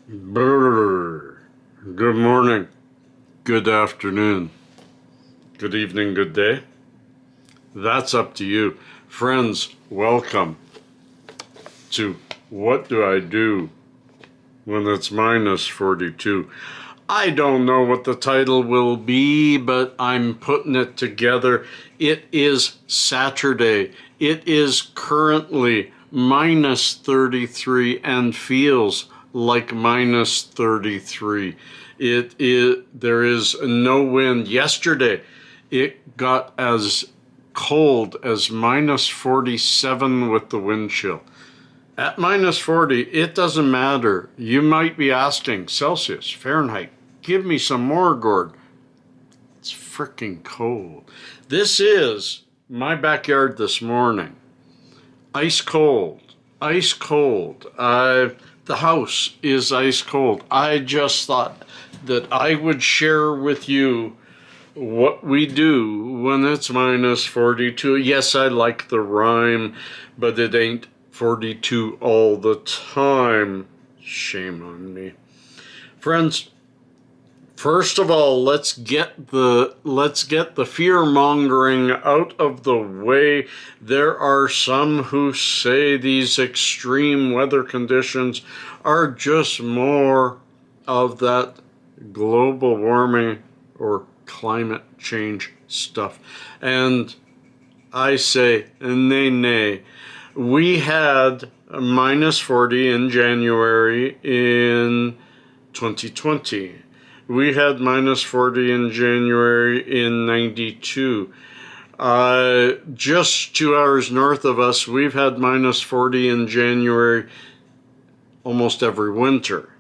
Brrr. Good morning, good afternoon, good evening, good day. That's up to you. Friends, welcome to What Do I Do When It's Minus 42. I don't know what the title will be, but I'm putting it together. It is Saturday. It is currently minus 33 and feels like minus 33. There is no wind. Yesterday, it got as cold as minus 47 with the wind chill. At minus 40, it doesn't matter. You might be asking, Celsius, Fahrenheit, give me some more, Gord. It's freaking cold. This is my backyard this morning. Ice cold. Ice cold. The house is ice cold. I just thought that I would share with you what we do when it's minus 42. Yes, I like the rhyme, but it ain't 42 all the time. Shame on me. Friends, first of all, let's get the fear-mongering out of the way. There are some who say these extreme weather conditions are just more of that global warming or climate change stuff. And I say, nay. We had minus 40 in January in 2020. We had minus 40 in January in 92. Just 2 hours north of us, we've had minus 40 in January almost every winter.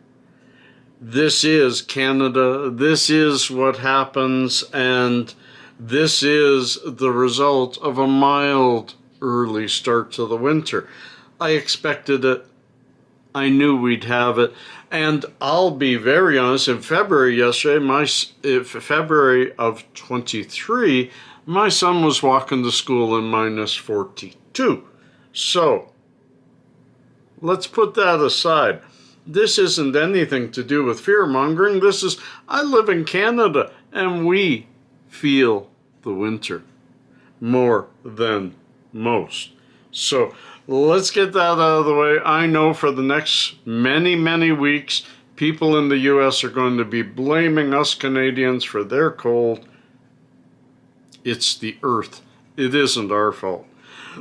This is Canada. This is what happens, and this is the result of a mild early start to the winter. I expected it. I knew we'd have it. And I'll be very honest, in February February of 23, my son was walking to school in minus 42. So, let's put that aside. This isn't anything to do with fear-mongering. I live in Canada, and we feel the winter more than most. So, let's get that out of the way. I know for the next many weeks, people in the U.S. are going to be blaming us Canadians for their cold. It's the earth. It isn't our fault.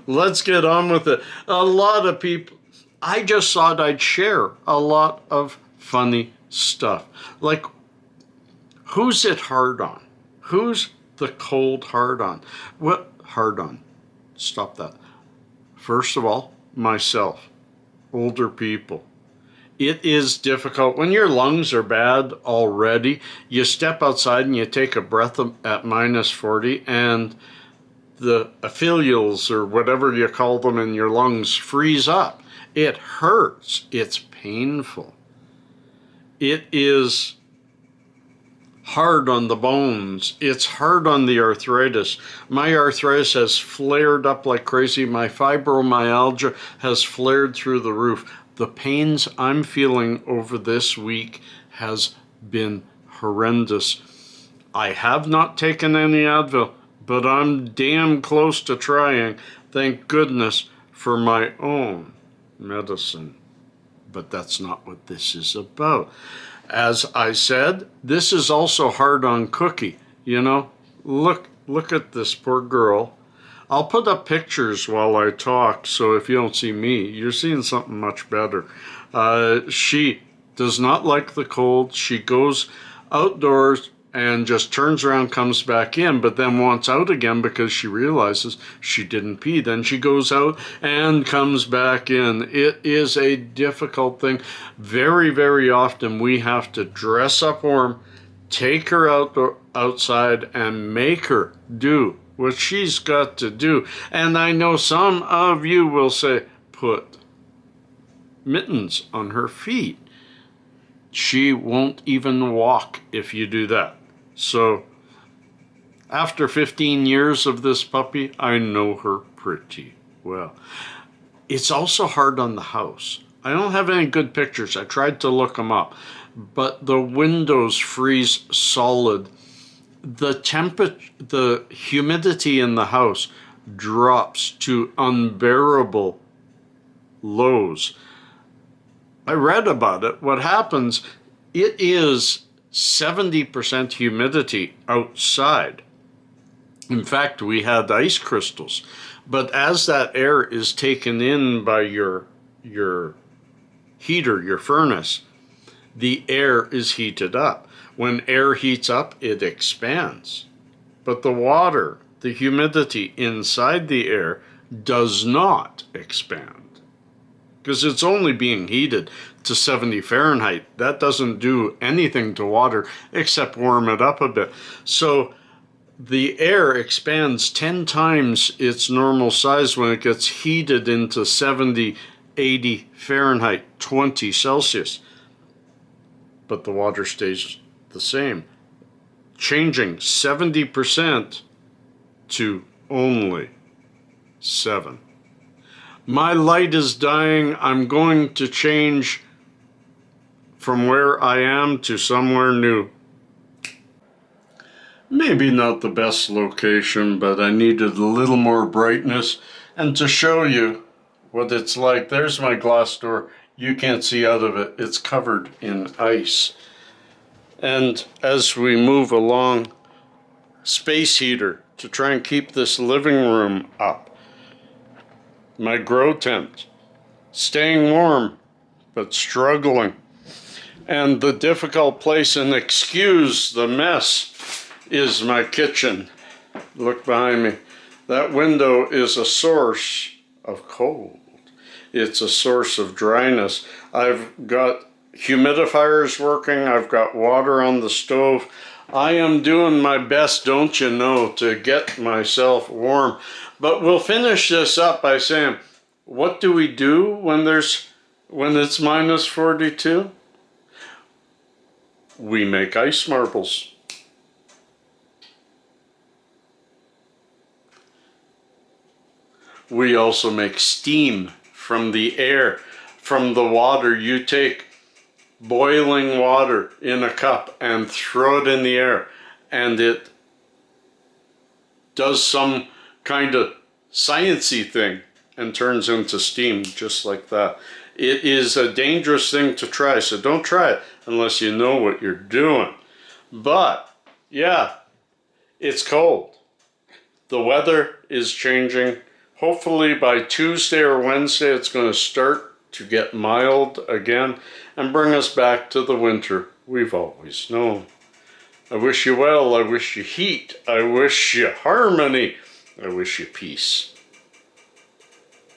Let's get on with it. A lot of people, I just thought I'd share a lot of funny stuff. Like, who's it hard on? Who's the cold hard on? What hard on? Stop that. First of all, myself, older people. It is difficult. When your lungs are bad already, you step outside and you take a breath at minus 40 and the epithelials or whatever you call them in your lungs freeze up. It hurts. It's painful. It is hard on the bones. It's hard on the arthritis. My arthritis has flared up like crazy. My fibromyalgia has flared through the roof. The pains I'm feeling over this week has been horrendous. I have not taken any Advil, but I'm damn close to trying. Thank goodness for my own medicine. But that's not what this is about. As I said, this is also hard on Cookie. You know, look at this poor girl. I'll put up pictures while I talk, so if you don't see me, you're seeing something much better. She does not like the cold. She goes outdoors and just turns around, comes back in, but then wants out again because she realizes she didn't pee. Then she goes out and comes back in. It is a difficult thing. Very often we have to dress up warm, take her outside, and make her do what she's got to do. And I know some of you will say, put mittens on her feet. She won't even walk if you do that. So, after 15 years of this puppy, I know her pretty well. It's also hard on the house. I don't have any good pictures. I tried to look them up, but the windows freeze solid. The temperature, the humidity in the house drops to unbearable lows. I read about it. What happens, it is 70% humidity outside. In fact, we had ice crystals. But as that air is taken in by your heater, your furnace, the air is heated up. When air heats up, it expands. But the water, the humidity inside the air, does not expand, because it's only being heated to 70 Fahrenheit. That doesn't do anything to water except warm it up a bit. So the air expands 10 times its normal size when it gets heated into 70, 80 Fahrenheit, 20 Celsius. But the water stays the same, changing 70% to only 7. My light is dying. I'm going to change from where I am to somewhere new. Maybe not the best location, but I needed a little more brightness. And to show you what it's like, there's my glass door. You can't see out of it. It's covered in ice. And as we move along, space heater to try and keep this living room up. My grow tent, staying warm, but struggling. And the difficult place, and excuse the mess, is my kitchen. Look behind me. That window is a source of cold. It's a source of dryness. I've got humidifiers working. I've got water on the stove. I am doing my best, don't you know, to get myself warm. But we'll finish this up by saying, what do we do when it's minus 42? We make ice marbles. We also make steam from the air, from the water. You take boiling water in a cup and throw it in the air, and it does some kind of sciencey thing and turns into steam just like that. It is a dangerous thing to try, so don't try it unless you know what you're doing. But yeah, it's cold. The weather is changing. Hopefully by Tuesday or Wednesday it's going to start to get mild again and bring us back to the winter we've always known. I wish you well. I wish you heat. I wish you harmony. I wish you peace.